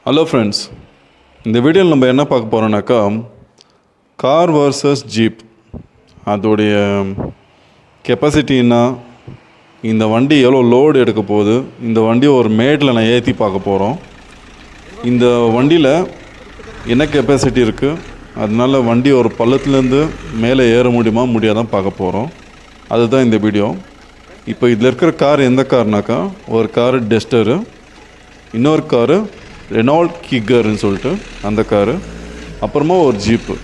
Hello friends, இந்த வீடியோவில் நம்ம என்ன பார்க்க போகிறோம்னாக்கா கார் வர்சஸ் ஜீப். அதோடைய கெப்பாசிட்டின்னா இந்த வண்டி எவ்வளோ லோடு எடுக்க போகுது, இந்த வண்டியை ஒரு மேட்டில் நான் ஏற்றி பார்க்க போகிறோம். இந்த வண்டியில் என்ன கெப்பாசிட்டி இருக்குது, அதனால வண்டி ஒரு பள்ளத்துலேருந்து மேலே ஏற முடியுமா முடியாதான் பார்க்க போகிறோம். அதுதான் இந்த வீடியோ. இப்போ இதில் இருக்கிற கார் எந்த கார்னாக்கா, ஒரு காரு டஸ்டரு, இன்னொரு காரு ரெனால்ட் கிக்கர்னு சொல்லிட்டு அந்த காரு, அப்புறமா ஒரு ஜீப்பு.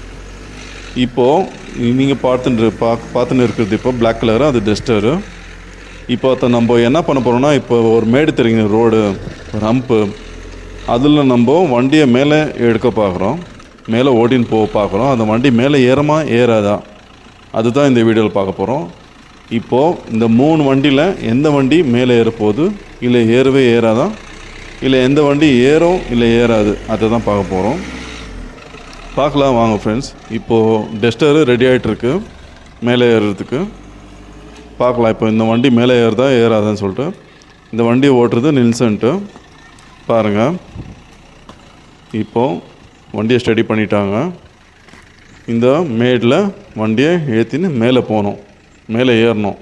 இப்போது நீங்கள் பார்த்துன்னு இருக்கிறது இப்போ பிளாக் கலரு, அது டஸ்டரு. இப்போ அதை நம்ம என்ன பண்ண போகிறோம்னா, இப்போ ஒரு மேடு தெரியுங்க, ரோடு ரம்ப்பு, அதில் நம்ம வண்டியை மேலே எடுக்க பார்க்குறோம், மேலே ஓட்டின்னு போக பார்க்குறோம். அந்த வண்டி மேலே ஏறமா ஏறாதா, அதுதான் இந்த வீடியோவில் பார்க்க போகிறோம். இப்போது இந்த 3 வண்டியில் எந்த வண்டி மேலே ஏறப்போகுது, இல்லை ஏறவே ஏறாதா, இல்லை எந்த வண்டி ஏறும் இல்லை ஏறாது, அதை தான் பார்க்க போகிறோம். பார்க்கலாம் வாங்க ஃப்ரெண்ட்ஸ். இப்போது டஸ்டரு ரெடி ஆகிட்டுருக்கு மேலே ஏறுறதுக்கு. பார்க்கலாம் இப்போ இந்த வண்டி மேலே ஏறுதா ஏறாதான்னு சொல்லிட்டு. இந்த வண்டியை ஓட்டுறது நில்சன்ட்டு பாருங்கள். இப்போது வண்டியை ஸ்டடி பண்ணிட்டாங்க. இந்த மேடில் வண்டியை ஏற்றின்னு மேலே போகணும், மேலே ஏறணும்.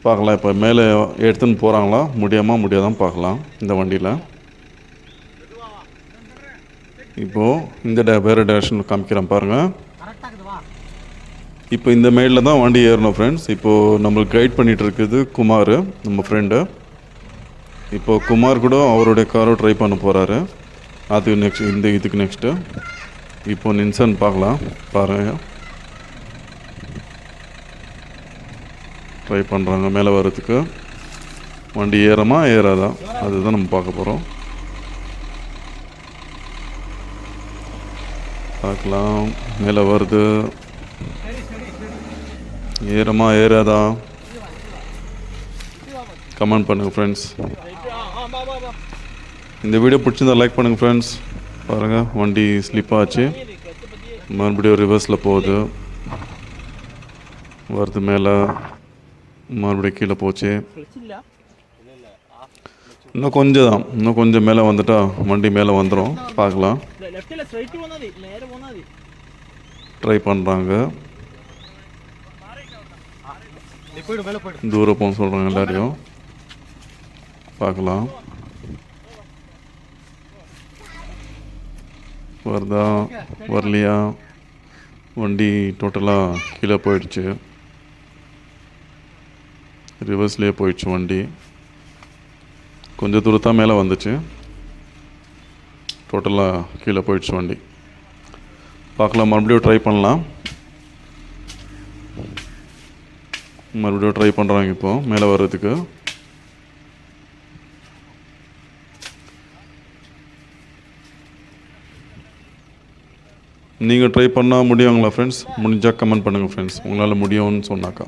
பார்க்கலாம் இப்போ மேலே எடுத்துன்னு போகிறாங்களா, முடியாதான் பார்க்கலாம். இந்த வண்டியில் இப்போது இந்த வேறு டைரெக்ஷன் காமிக்கிறேன் பாருங்கள். இப்போ இந்த மேடில் தான் வண்டி ஏறணும் ஃப்ரெண்ட்ஸ். இப்போது நம்மளுக்கு கைட் பண்ணிகிட்டு இருக்குது குமார், நம்ம ஃப்ரெண்டு. இப்போது குமார் கூட அவருடைய காரை ட்ரை பண்ண போகிறாரு. அது இதுக்கு நெக்ஸ்ட்டு இப்போது நின்சன் பார்க்கலாம் பாருங்கள். ட்ரை பண்ணுறாங்க மேலே வர்றதுக்கு. வண்டி ஏறமா ஏறாதா, அதுதான் நம்ம பார்க்க போகிறோம். பார்க்கலாம் மேலே வருது, ஏறமா ஏறாதா, கமெண்ட் பண்ணுங்கள் ஃப்ரெண்ட்ஸ். இந்த வீடியோ பிடிச்சிருந்தா லைக் பண்ணுங்கள் ஃப்ரெண்ட்ஸ். பாருங்கள் வண்டி ஸ்லிப் ஆச்சு, மறுபடியும் ரிவர்ஸில் போகுது, வருது மேலே, மறுபடியும் கீழே போச்சு. இன்னும் கொஞ்சம் மேலே வந்துட்டா வண்டி மேலே வந்துடும். பார்க்கலாம், ட்ரை பண்ணுறாங்க. தூரம் போக சொல்கிறாங்க எல்லாரையும். பார்க்கலாம் வருதா வரலையா. வண்டி டோட்டலாக கீழே போயிடுச்சு, ரிவர்ஸ்லேயே போயிடுச்சு வண்டி. கொஞ்சம் தூரத்தான் மேலே வந்துச்சு, டோட்டலாக கீழே போயிடுச்சு வண்டி. பார்க்கலாம், மறுபடியும் ட்ரை பண்ணலாம். மறுபடியும் ட்ரை பண்ணுறாங்க இப்போது மேலே வர்றதுக்கு. நீங்கள் ட்ரை பண்ணால் முடியுங்களா ஃப்ரெண்ட்ஸ்? முடிஞ்சால் கமெண்ட் பண்ணுங்கள் ஃப்ரெண்ட்ஸ், உங்களால் முடியும்னு சொன்னாக்கா.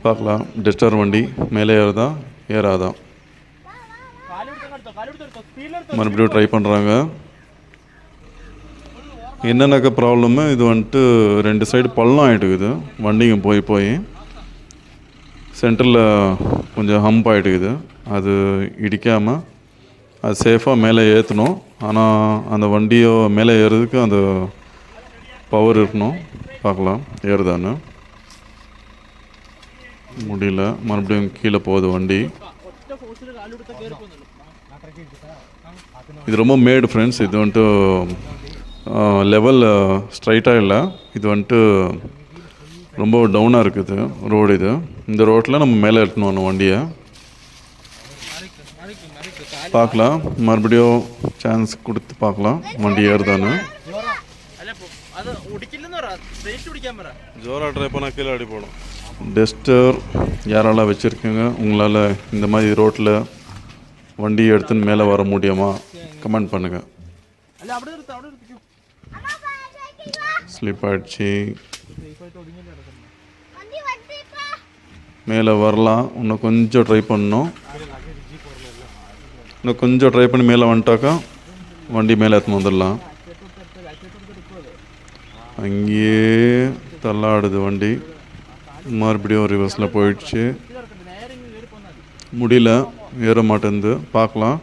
பார்க்கலாம் டஸ்டர் வண்டி மேலே ஏறுதா ஏறாதா. மறுபடியும் ட்ரை பண்ணுறாங்க. என்னென்னாக்கா ப்ராப்ளமு, இது வந்துட்டு 2 சைடு பள்ளம் ஆகிட்டுக்குது, வண்டிங்க போய் சென்டரில் கொஞ்சம் ஹம்ப் ஆகிட்டுக்குது. அது இடிக்காமல் அது சேஃபாக மேலே ஏற்றணும். ஆனால் அந்த வண்டியோ மேலே ஏறுறதுக்கு அந்த பவர் இருக்கணும். பார்க்கலாம் ஏறுதான்னு. முடியல, மறுபடியும் கீழே போகுது வண்டி. இது ரொம்ப மேடு ஃப்ரெண்ட்ஸ். இது வந்துட்டு லெவல் ஸ்ட்ரைட்டாக இல்லை, இது வந்துட்டு ரொம்ப டவுனாக இருக்குது ரோடு. இந்த ரோட்டில் நம்ம மேலே எடுத்துன்னு வரணும் வண்டியை. பார்க்கலாம், மறுபடியும் சான்ஸ் கொடுத்து பார்க்கலாம் வண்டி ஏறுதான்னு. ஜோராக ட்ரை பண்ணால் கீழே அடி போடும். டஸ்டர் யாரெல்லாம் வச்சுருக்கீங்க, உங்களால் இந்த மாதிரி ரோட்டில் வண்டி எடுத்துன்னு மேலே வர முடியுமா, கமெண்ட் பண்ணுங்கள். ஸ்லிப் ஆகிடுச்சு, மேலே வரலாம். இன்னும் கொஞ்சம் ட்ரை பண்ணணும். இன்னும் கொஞ்சம் ட்ரை பண்ணி மேலே வந்துட்டாக்கா வண்டி மேலே எடுத்துன்னு வந்துடலாம். அங்கேயே தள்ளாடுது வண்டி. மறுபடியும் ரிவர்ஸில் போயிடுச்சு, முடியல. ஏற மாட்டேங்குது. பார்க்கலாம்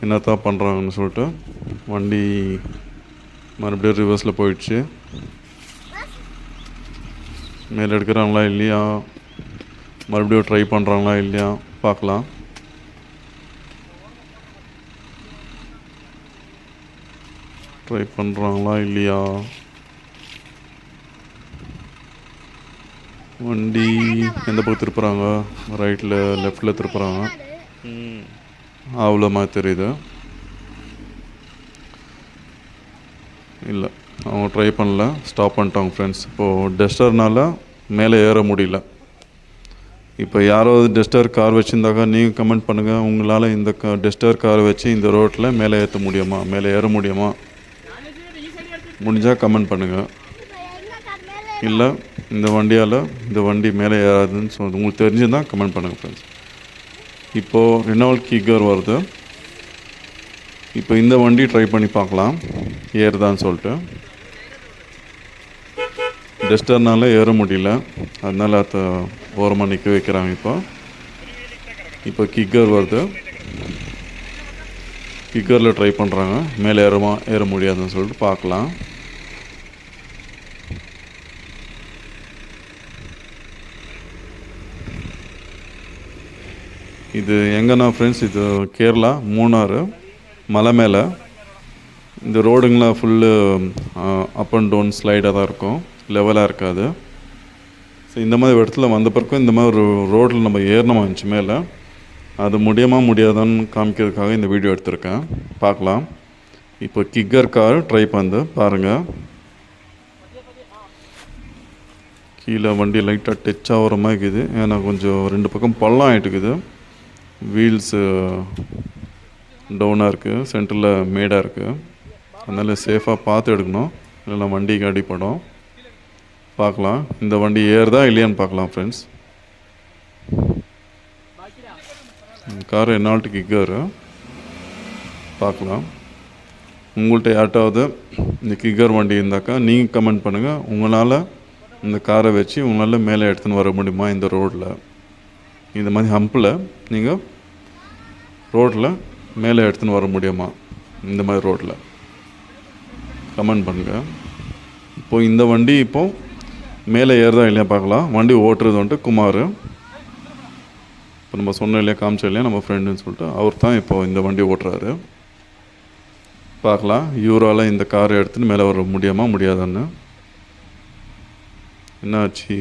என்னத்தான் பண்ணுறாங்கன்னு சொல்லிட்டு. வண்டி மறுபடியும் ரிவர்ஸில் போயிடுச்சு. மேலே எடுக்கிறாங்களா இல்லையா, மறுபடியும் ட்ரை பண்ணுறாங்களா இல்லையா பார்க்கலாம். ட்ரை பண்ணுறாங்களா இல்லையா. வண்டி எந்த பக்கம் திருப்புறாங்க, ரைட்டில் லெஃப்டில் திருப்புறாங்க. அவ்வளோ மாதிரி தெரியுது. இல்லை, அவங்க ட்ரை பண்ணல, ஸ்டாப் பண்ணிட்டாங்க ஃப்ரெண்ட்ஸ். இப்போது டஸ்டர்னால் மேலே ஏற முடியல. இப்போ யாராவது டஸ்டர் கார் வச்சுருந்தாக்கா நீங்கள் கமெண்ட் பண்ணுங்கள், உங்களால் இந்த டஸ்டர் காரை வச்சு இந்த ரோட்டில் மேலே ஏற்ற முடியுமா, மேலே ஏற முடியுமா, முடிஞ்சால் கமெண்ட் பண்ணுங்கள். இல்லை இந்த வண்டி மேலே ஏறாதுன்னு சொல்லி உங்களுக்கு தெரிஞ்சுதான் கமெண்ட் பண்ணுங்கள் ஃப்ரெண்ட்ஸ். இப்போது ரெனால்ட் கிக்கர் வருது. இப்போ இந்த வண்டி ட்ரை பண்ணி பார்க்கலாம் ஏறுதான்னு சொல்லிட்டு. டஸ்டர்னால ஏற முடியல, அதனால் அதை ஓரமாக நிற்க வைக்கிறாங்க. இப்போ கிக்கர் வருது. கிக்கரில் ட்ரை பண்ணுறாங்க, மேலே ஏற முடியாதுன்னு சொல்லிட்டு பார்க்கலாம். இது எங்கன்னா ஃப்ரெண்ட்ஸ், இது கேரளா மூணாறு மலை மேலே. இந்த ரோடுங்களாம் ஃபுல்லு அப் அண்ட் டவுன் ஸ்லைடாக தான் இருக்கும், லெவலாக இருக்காது. ஸோ இந்த மாதிரி இடத்துல வந்த பிறக்கும் இந்த மாதிரி ஒரு ரோட்டில் நம்ம ஏறணுமா இருந்துச்சு மேலே, அது முடியாதான்னு காமிக்கிறதுக்காக இந்த வீடியோ எடுத்திருக்கேன். பார்க்கலாம். இப்போ கிக்கர் கார் ட்ரை பண்ணு பாருங்கள். கீழே வண்டி லைட்டாக டச் ஆகிற மாதிரி இருக்குது, ஏன்னா கொஞ்சம் 2 பக்கம் பள்ளம் ஆகிட்டுக்குது. வீல்ஸு டவுனாக இருக்குது, சென்டரில் மேடாக இருக்குது. அதனால் சேஃபாக பார்த்து எடுக்கணும், இல்லைன்னா வண்டிக்கு அடிப்படும். பார்க்கலாம் இந்த வண்டி ஏறுதா இல்லையான்னு பார்க்கலாம் ஃப்ரெண்ட்ஸ். Car Reynold kicker. பார்க்கலாம். உங்கள்கிட்ட யார்ட்டாவது இந்த கிக்கர் வண்டி இருந்தாக்கா நீங்கள் கமெண்ட் பண்ணுங்கள், உங்களால் இந்த காரை வச்சு உங்களால் மேலே எடுத்துன்னு வர முடியுமா இந்த ரோட்டில். இந்த மாதிரி ஹம்பில் நீங்கள் ரோட்டில் மேலே எடுத்துன்னு வர முடியுமா இந்த மாதிரி ரோட்டில் கமெண்ட் பண்ணுங்கள். இப்போது இந்த வண்டி இப்போது மேலே ஏறுதா இல்லையா பார்க்கலாம். வண்டி ஓட்டுறது வந்துட்டு குமார். இப்போ நம்ம சொன்னோம் இல்லையா, காமிச்சோம் இல்லையா நம்ம ஃப்ரெண்டுன்னு சொல்லிட்டு, அவர் தான் இப்போது இந்த வண்டி ஓட்டுறாரு. பார்க்கலாம் இவரால் இந்த காரை எடுத்துன்னு மேலே வர முடியாதான்னு. என்னாச்சு,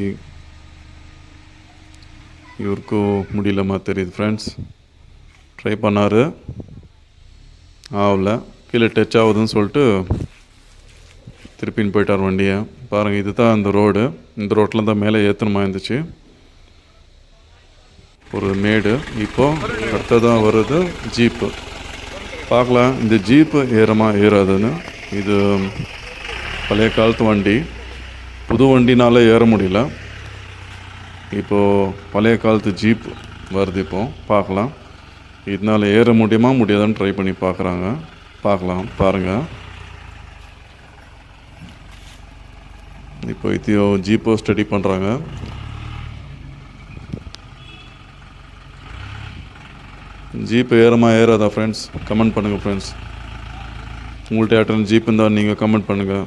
இவருக்கும் முடியலமா தெரியுது ஃப்ரெண்ட்ஸ். ட்ரை பண்ணார், ஆகல, கீழே டச் ஆகுதுன்னு சொல்லிட்டு திருப்பின்னு போயிட்டார் வண்டியை. பாருங்கள், இது தான் அந்த ரோடு. இந்த ரோட்டில் தான் மேலே ஏற்றணுமா இருந்துச்சு, ஒரு மேடு. இப்போது அடுத்ததான் வருது ஜீப்பு. பார்க்கலாம் இந்த ஜீப்பு ஏறாதுன்னு. இது பழைய காலத்து வண்டி, புது வண்டினால் ஏற முடியல. இப்போது பழைய காலத்து ஜீப் வருது. இப்போது பார்க்கலாம் இதனால் ஏற முடியாதான்னு ட்ரை பண்ணி பார்க்குறாங்க. பார்க்கலாம் பாருங்கள். இப்போ இதையோ ஜீப்போ ஸ்டடி பண்ணுறாங்க. ஜீப் ஏறாதா ஃப்ரெண்ட்ஸ், கமெண்ட் பண்ணுங்கள் ஃப்ரெண்ட்ஸ். உங்கள்கிட்ட யார்ட்ட ஜீப் இருந்தால் நீங்கள் கமெண்ட் பண்ணுங்கள்,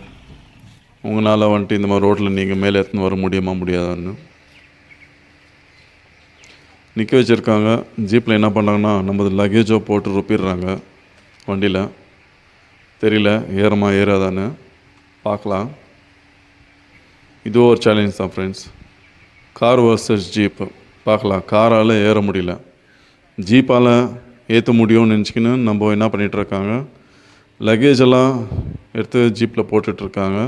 உங்களால் வந்துட்டு இந்த மாதிரி ரோட்டில் நீங்கள் மேலே எடுத்துன்னு வர முடியாதான்னு. நிற்க வச்சுருக்காங்க. ஜீப்பில் என்ன பண்ணாங்கன்னா நம்ம லக்கேஜோ போட்டு ரொப்பிடுறாங்க வண்டியில். தெரியல ஏறாதான்னு. பார்க்கலாம். இது ஒரு சேலஞ்ச் தான் ஃப்ரெண்ட்ஸ். Car versus jeep. பார்க்கலாம். காரால் ஏற முடியல, ஜீப்பால் ஏற்ற முடியும்னு நினச்சிக்கின்னு நம்ம என்ன பண்ணிகிட்ருக்காங்க, லக்கேஜெல்லாம் எடுத்து ஜீப்பில் போட்டுட்ருக்காங்க.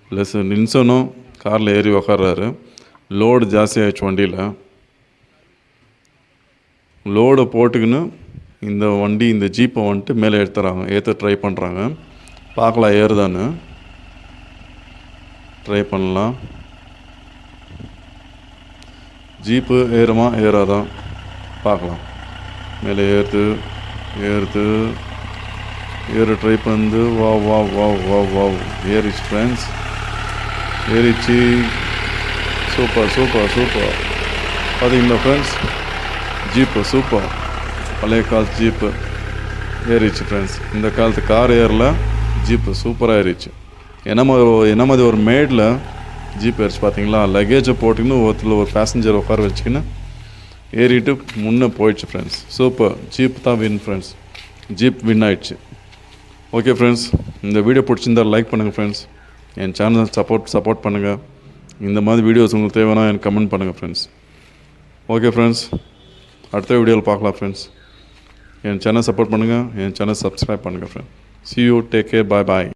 ப்ளஸ் நின்சனும் காரில் ஏறி உக்காடுறாரு. லோடு ஜாஸ்தியாகிடுச்சு வண்டியில். லோடை போட்டுக்கின்னு இந்த ஜீப்பை வந்துட்டு மேலே ஏற்ற ட்ரை பண்ணுறாங்க. பார்க்கலாம் ஏறுதான்னு. ட்ரை பண்ணலாம். ஜீப்பு ஏறாதான் பார்க்கலாம். மேலே ஏற ட்ரை பண்ணு. வா ஏறிச்சு ஃப்ரெண்ட்ஸ், ஏறிச்சு. சூப்பர். பார்த்தீங்களா ஃப்ரெண்ட்ஸ், ஜீப்பு சூப்பர், பழைய காலத்து ஜீப்பு ஏறிச்சு ஃப்ரெண்ட்ஸ். இந்த காலத்து கார் ஏறல, ஜீப்பு சூப்பராக ஏறிச்சு. என்ன மாதிரி ஒரு மேடில் ஜீப் ஏறிச்சு பார்த்தீங்களா. லக்கேஜை போட்டுக்கின்னு ஒருத்தர் ஒரு பேசஞ்சர் உட்கார வச்சுக்கின்னு ஏறிட்டு முன்னே போயிடுச்சு ஃப்ரெண்ட்ஸ். சூப்பர், ஜீப் தான் வின் ஃப்ரெண்ட்ஸ். ஜீப் வின் ஆயிடுச்சு. ஓகே ஃப்ரெண்ட்ஸ், இந்த வீடியோ பிடிச்சிருந்தால் லைக் பண்ணுங்கள் ஃப்ரெண்ட்ஸ். என் சேனலை சப்போர்ட் பண்ணுங்கள். இந்த மாதிரி வீடியோஸ் உங்களுக்கு தேவைன்னா எனக்கு கமெண்ட் பண்ணுங்கள் ஃப்ரெண்ட்ஸ். ஓகே ஃப்ரெண்ட்ஸ், அடுத்த வீடியோவில் பார்க்கலாம் ஃப்ரெண்ட்ஸ். என் சேனல் சப்போர்ட் பண்ணுங்கள், என் சேனல் சப்ஸ்கிரைப் பண்ணுங்கள் friends. See you, take care, bye bye.